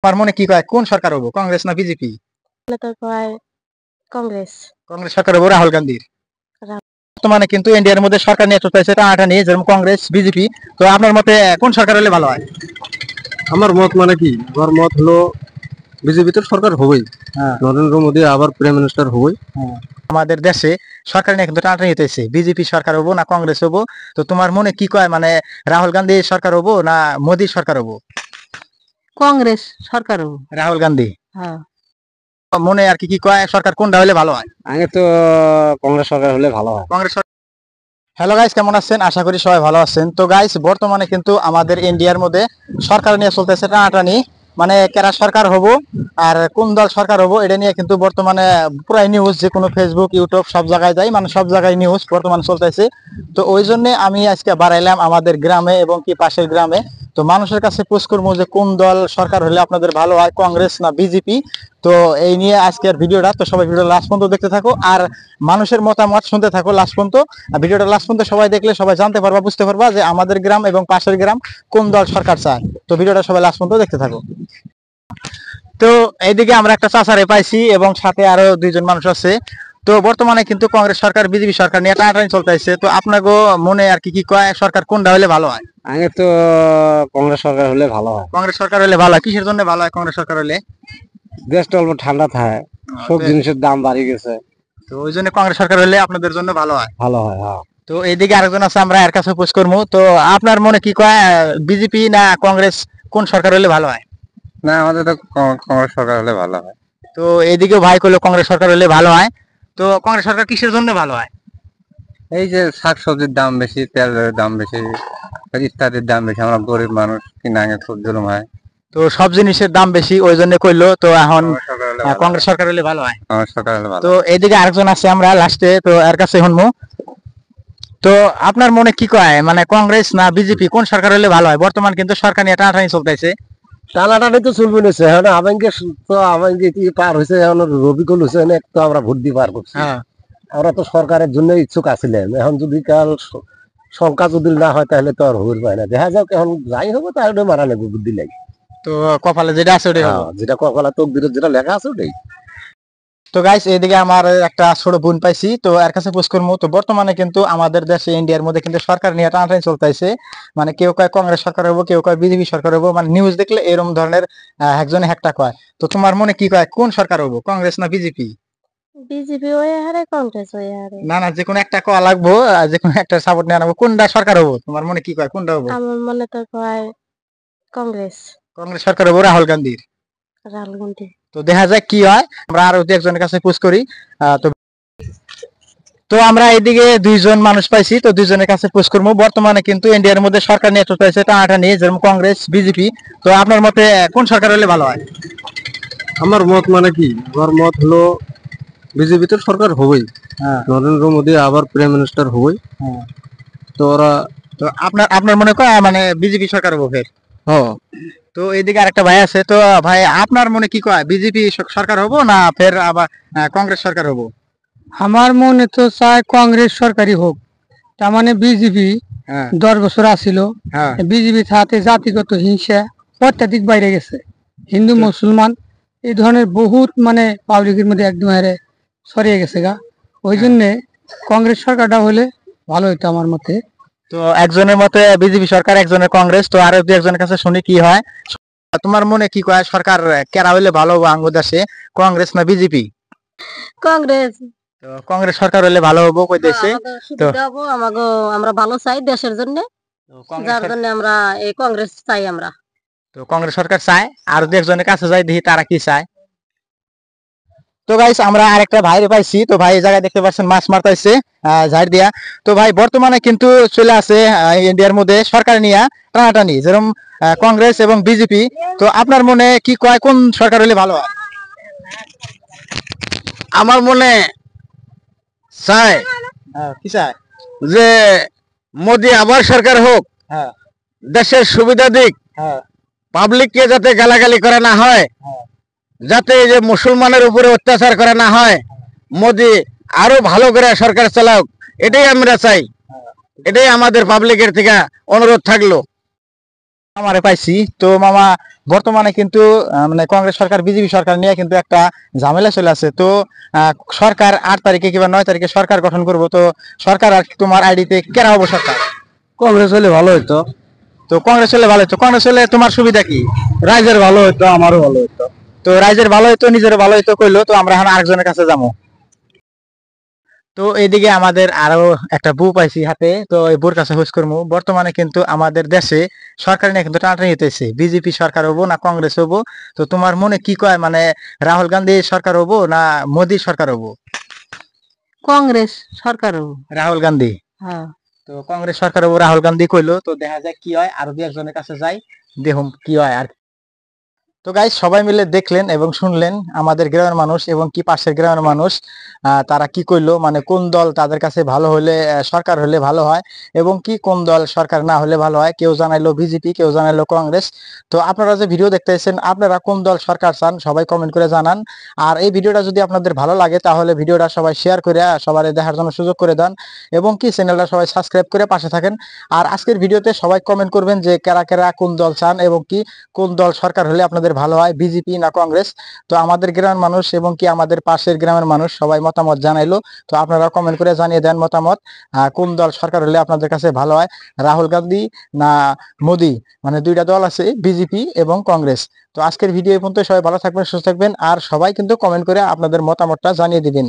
আমার মনে কি কয় কোন সরকার হবো, কংগ্রেস না বিজেপি? তো কয় কংগ্রেস। কংগ্রেস সরকার হবো রাহুল গান্ধীর। রাহুল। বর্তমানে কিন্তু ইন্ডিয়ার মধ্যে সরকার নিয়ে চলতেছে টানাটানি, যেরকম কংগ্রেস বিজেপি। তো আপনার মতে কোন সরকার হলে ভালো হয়? আমার মত মানে কি, আমার মত হলো বিজেপি তো সরকার হবেই, নরেন্দ্র মোদী আবার প্রাইম মিনিস্টার হবেই। আমাদের দেশে সরকার নিয়ে কিন্তু টানাটানি হইতেছে, বিজেপি সরকার হবো না কংগ্রেস হবো। তো তোমার মনে কি কয়, মানে রাহুল গান্ধী সরকার হবো না মোদী সরকার হবো? কংগ্রেস সরকার। রাহুল গান্ধী। হ্যাঁ। মনে আর কি কি কয় সরকার কোনটা হলে ভালো হয়? আগে তো কংগ্রেস সরকার হলে ভালো হয়। কংগ্রেস। হ্যালো গাইস, কেমন আছেন? আশা করি সবাই ভালো আছেন। তো গাইস, বর্তমানে কিন্তু আমাদের ইন্ডিয়ার মধ্যে সরকার নিয়ে চলতেছে টানাটানি, মানে কারা সরকার হব আর কোন দল সরকার হব, এটা নিয়ে কিন্তু বর্তমানে পুরাই নিউজ, যে কোনো ফেসবুক ইউটিউব সব জায়গায় যাই, মানে সব জায়গায় নিউজ বর্তমানে চলতেছে। তো ওই জন্য আমি আজকে বাড়াইলাম আমাদের গ্রামে এবং কি পাশের গ্রামে। তো মানুষের কাছে পোস্ট করবো যে কোন দল সরকার হলে আপনাদের ভালো হয়, কংগ্রেস না বিজেপি। তো এই নিয়ে আজকের ভিডিওটা, তো সবাই ভিডিও লাস্ট পর্যন্ত দেখতে থাকো আর মানুষের মতামত শুনতে থাকো লাস্ট পর্যন্ত। ভিডিওটা লাস্ট পর্যন্ত সবাই দেখলে সবাই জানতে পারবা, বুঝতে পারবা যে আমাদের গ্রাম এবং পাশের গ্রাম কোন দল সরকার চায়। তো ভিডিওটা সবাই লাস্ট পর্যন্ত দেখতে থাকো। তো এইদিকে আমরা একটা চাচারে পাইছি এবং সাথে আরো দুইজন মানুষ আছে। তো বর্তমানে কিন্তু কংগ্রেস সরকার বিজেপি সরকার নিয়ে টানাটানি চলতেছে। তো আপনাকে মনে আর কি কি কয় সরকার কোনটা হলে ভালো হয়? আগে তো কংগ্রেস সরকার হলে ভালো হয়। কংগ্রেস সরকার হলে ভালো হয়, কিসের জন্য ভালো হয় কংগ্রেস সরকার হলে? দেশটা অল্প ঠান্ডা থাকে, সব জিনিসের দাম বাড়ি গেছে, তো ওই জন্য কংগ্রেস সরকার হলে আপনাদের জন্য ভালো হয়। ভালো হয়। হ্যাঁ। তো এইদিকে আরেকজন আছে, আমরা এর কাছে পোস্ট করবো। তো আপনার মনে কি কয়, বিজেপি না কংগ্রেস কোন সরকার হলে ভালো হয়? না, আমাদের তো কংগ্রেস সরকার হলে ভালো হয়। তো এদিকেও ভাই কইলো কংগ্রেস সরকার হলে ভালো হয়। তো কংগ্রেস সরকার কিসের জন্য ভালো হয়? এই যে শাকসবজির দাম বেশি, তেলের দাম বেশি, ইত্যাদির দাম বেশি, আমরা গরিব মানুষ, কিনা আগে খুব জুলুম হয়। তো সব জিনিসের দাম বেশি, ওই জন্য কইলো। তো এখন কংগ্রেস সরকার হলে ভালো হয়। কংগ্রেস সরকার হলে ভালো। তো এইদিকে আরেকজন আছে আমরা লাস্টে, তো এর কাছে শুনবো। তো আপনার মনে কি কয়, মানে কংগ্রেস না বিজেপি কোন সরকার হলে ভালো হয়? বর্তমান কিন্তু সরকার নিয়ে টানাটানি চলতেছে। টানাটানি তো চলবে না, এখন আমাকে তো আমাকে পার হয়েছে, এখন রবিকুল হোসেন তো আমরা ভোট দিয়ে পার করছি। আমরা তো সরকারের জন্য ইচ্ছুক আছিলাম, এখন যদি কাল সংখ্যা যদি না হয় তাহলে তো আর হইর পায় না, দেখা যাক এখন যাই হবে তাহলে মারা লাগবে, বুদ্ধি লাগে। তো কপালে যেটা আছে ওটাই হবে। যেটা কপালে তকদিরে যেটা লেখা আছে ওটাই। তো গাইস, এইদিকে আমার একটা ছোট বোন পাইছি, তো এর কাছে পোস্ট করবো। তো বর্তমানে কিন্তু আমাদের দেশে ইন্ডিয়ার মধ্যে কিন্তু সরকার নিয়ে টানাটানি চলতেছে, মানে কেউ কয় কংগ্রেস সরকার হবো, কেউ কয় বিজেপি সরকার হবো, মানে নিউজ দেখলে এরকম ধরনের একজনে একটা কয়। তো তোমার মনে কি কয় কোন সরকার হবো, কংগ্রেস না বিজেপি? বিজেপি ওই হারে, কংগ্রেস ওই হারে। না না, যে কোনো একটা কয়া লাগবো, যে কোনো একটা সাপোর্ট নিয়ে আনবো, কোনটা সরকার হবো তোমার মনে কি কয় কোনটা হবো? আমার মনে তো কয় কংগ্রেস। কংগ্রেস সরকার হবো রাহুল গান্ধীর। রাহুল গান্ধী। তো দেখা যাক কি হয়, আমরা আরো দু একজনের কাছে পোস্ট করি। তো তো আমরা এদিকে দুইজন মানুষ পাইছি, তো দুইজনের কাছে পোস্ট করবো। বর্তমানে কিন্তু ইন্ডিয়ার মধ্যে সরকার নিয়ে চলতেছে টানাটানি, যেরকম কংগ্রেস বিজেপি। তো আপনার মতে কোন সরকার হলে ভালো হয়? আমার মত মানে কি, আমার মত হলো বিজেপি তো সরকার হবেই, নরেন্দ্র মোদী আবার প্রাইম মিনিস্টার হবেই। তো ওরা, তো আপনার আপনার মনে কয় মানে বিজেপি সরকার হবো ফের? তো এইদিকে আরেকটা ভাই আছে। তো ভাই, আপনার মনে কি কয়, বিজেপি সরকার হবো না ফের আবার কংগ্রেস সরকার হবো? আমার মনে তো চায় কংগ্রেস সরকারি হোক। তার মানে বিজেপি 10 বছর আসিল, বিজেপি সাথে জাতিগত হিংসা অত্যাধিক বাইরে গেছে, হিন্দু মুসলমান এই ধরনের বহুত মানে পাবলিকের মধ্যে একদম হারে ছড়িয়ে গেছে গা। ওই জন্য কংগ্রেস সরকারটা হলে ভালো হইতো আমার মতে। তো একজনের মতে বিজেপি সরকার, একজনের কংগ্রেস। তো আরো দু একজনের কাছে শুনি কি হয়। তোমার মনে কি কয় সরকার কেরা হইলে ভালো হবে আঙ্গ দেশে, কংগ্রেস না বিজেপি? কংগ্রেস। তো কংগ্রেস সরকার হলে ভালো হবো কইতেছে। তো আমাগো আমরা ভালো চাই দেশের জন্য, যার জন্য আমরা এই কংগ্রেস চাই আমরা। তো কংগ্রেস সরকার চায়, আর দু একজনের কাছে যাই দেখি তারা কি চায়। তো গাইস, আমরা আরেকটা ভাইরে পাইছি। তো ভাই এই জায়গায় দেখতে পাচ্ছেন মাছ মারতাইছে ঝাড় দিয়া। তো ভাই, বর্তমানে কিন্তু চলে আছে ইন্ডিয়ার মধ্যে সরকার নিয়ে টানাটানি, যেরকম কংগ্রেস এবং বিজেপি। তো আপনার মনে কি কয় কোন সরকার হলে ভালো হয়? আমার মনে চায় কি চায় যে মোদী আবার সরকার হোক, দেশের সুবিধা দিক, পাবলিককে যাতে গালাগালি করা না হয়, যাতে এই যে মুসলমানের উপরে অত্যাচার করা না হয়, মোদী আরো ভালো করে সরকার চালাক, এটাই আমরা চাই। এটাই আমাদের পাবলিকের থেকে অনুরোধ থাকলো। আমারে পাইছি। তো মামা বর্তমানে কিন্তু মানে কংগ্রেস সরকার বিজেপি সরকার নিয়ে কিন্তু একটা ঝামেলা চলে আছে। তো সরকার 8 তারিখে কিংবা 9 তারিখে সরকার গঠন করব। তো সরকার আর তোমার আইডিতে কেরা হবো সরকার? কংগ্রেস হলে ভালো হইতো। তো কংগ্রেস হলে ভালো হতো। কংগ্রেস হলে তোমার সুবিধা কি? রাইজের ভালো হইতো, আমারও ভালো হইতো। তো রাইজের ভালো হইতো, নিজের ভালো হইতো কইলো। তো আমরা এখন আরেকজনের কাছে যাবো। তো এইদিকে আমাদের আরো একটা বউ পাইছি হাতে। তো এই বউর কাছে খোঁজ করবো। বর্তমানে কিন্তু আমাদের দেশে সরকার নিয়ে কিন্তু টানাটানি হইতেছে, বিজেপি সরকার হবো না কংগ্রেস হবো। তো তোমার মনে কি কয়, মানে রাহুল গান্ধী সরকার হবো না মোদী সরকার হবো? কংগ্রেস সরকার। রাহুল গান্ধী। হ্যাঁ। তো কংগ্রেস সরকার হবো রাহুল গান্ধী কইলো। তো দেখা যায় কি হয়, আরো 2 একজনের কাছে যাই, দেখুন কি হয়। আর তো গাইস সবাই মিলে দেখলেন এবং শুনলেন আমাদের গ্রামের মানুষ এবং কি পাশের গ্রামের মানুষ তারা কি কইলো, মানে কোন দল তাদের কাছে ভালো হলে সরকার হলে ভালো হয় এবং কি কোন দল সরকার না হলে ভালো হয়। কেউ জানাইলো বিজেপি, কেউ জানাইলো কংগ্রেস। তো আপনারা যে ভিডিও দেখতেছেন, আপনারা কোন দল সরকার চান সবাই কমেন্ট করে জানান। আর এই ভিডিওটা যদি আপনাদের ভালো লাগে তাহলে ভিডিওটা সবাই শেয়ার করে সবাই দেখার জন্য সুযোগ করে দেন এবং কি চ্যানেলটা সবাই সাবস্ক্রাইব করে পাশে থাকেন। আর আজকের ভিডিওতে সবাই কমেন্ট করবেন যে কারা কারা কোন দল চান এবং কি কোন দল সরকার হলে আপনাদের ভালো হয়, বিজেপি না কংগ্রেস। তো আমাদের গ্রামের মানুষ এবং কি আমাদের পাশের গ্রামের মানুষ সবাই মতামত জানাইলো। তো আপনারা কমেন্ট করে জানিয়ে দেন মতামত, কোন দল সরকার হলে আপনাদের কাছে ভালো হয়, রাহুল গান্ধী না মোদী। মানে 2টা দল আছে, বিজেপি এবং কংগ্রেস। তো আজকের ভিডিও এই পর্যন্ত। সবাই ভালো থাকবেন, সুস্থ থাকবেন, আর সবাই কিন্তু কমেন্ট করে আপনাদের মতামতটা জানিয়ে দিবেন।